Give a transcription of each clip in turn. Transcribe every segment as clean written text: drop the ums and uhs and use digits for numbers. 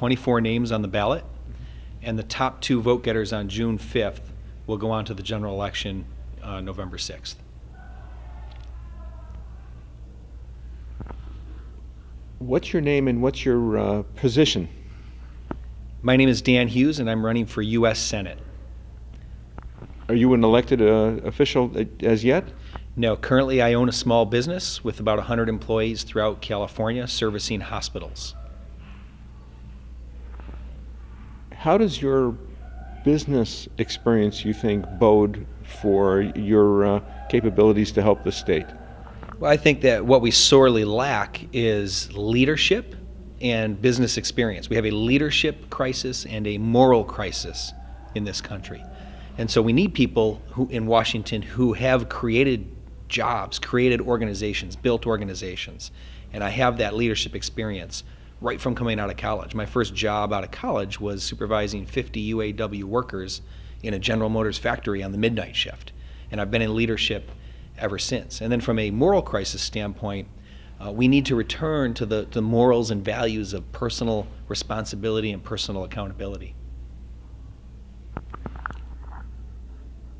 24 names on the ballot, and the top 2 vote getters on June 5th will go on to the general election November 6th. What's your name and what's your position? My name is Dan Hughes, and I'm running for U.S. Senate. Are you an elected official as yet? No, currently I own a small business with about 100 employees throughout California servicing hospitals. How does your business experience, you think, bode for your capabilities to help the state? Well, I think that what we sorely lack is leadership and business experience. We have a leadership crisis and a moral crisis in this country. And so we need people in Washington who have created jobs, created organizations, built organizations. And I have that leadership experience right from coming out of college. My first job out of college was supervising 50 UAW workers in a General Motors factory on the midnight shift. And I've been in leadership ever since. And then from a moral crisis standpoint, we need to return to the morals and values of personal responsibility and personal accountability.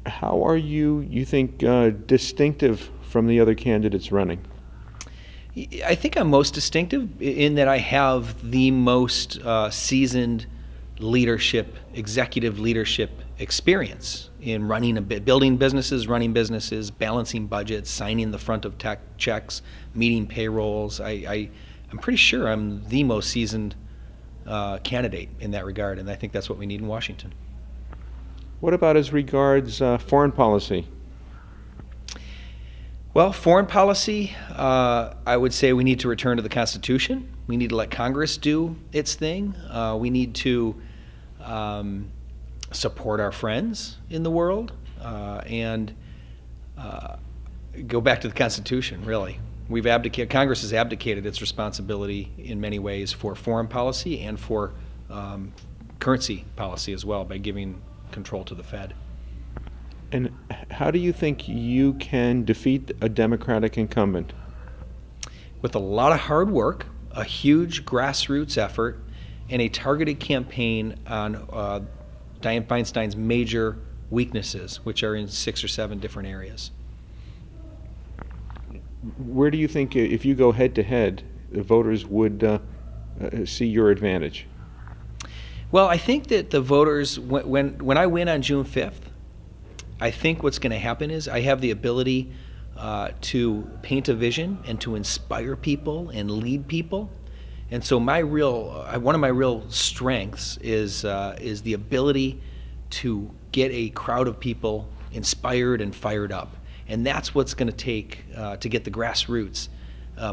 How are you think, distinctive from the other candidates running? I think I'm most distinctive in that I have the most seasoned leadership, executive leadership experience in running building businesses, running businesses, balancing budgets, signing the front of checks, meeting payrolls. I'm pretty sure I'm the most seasoned candidate in that regard, and I think that's what we need in Washington. What about as regards foreign policy? Well, foreign policy, I would say we need to return to the Constitution. We need to let Congress do its thing. We need to support our friends in the world and go back to the Constitution, really. We've abdicated, Congress has abdicated its responsibility in many ways for foreign policy and for currency policy as well by giving control to the Fed. And how do you think you can defeat a Democratic incumbent? With a lot of hard work, a huge grassroots effort, and a targeted campaign on Diane Feinstein's major weaknesses, which are in 6 or 7 different areas. Where do you think, if you go head-to-head, the voters would see your advantage? Well, I think that the voters, when I win on June 5th, I think what's going to happen is I have the ability to paint a vision and to inspire people and lead people. And so one of my real strengths is the ability to get a crowd of people inspired and fired up. And that's what's going to take to get the grassroots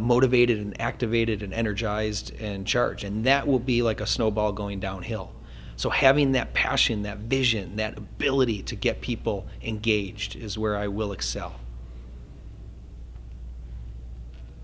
motivated and activated and energized and charged. And that will be like a snowball going downhill. So having that passion, that vision, that ability to get people engaged is where I will excel.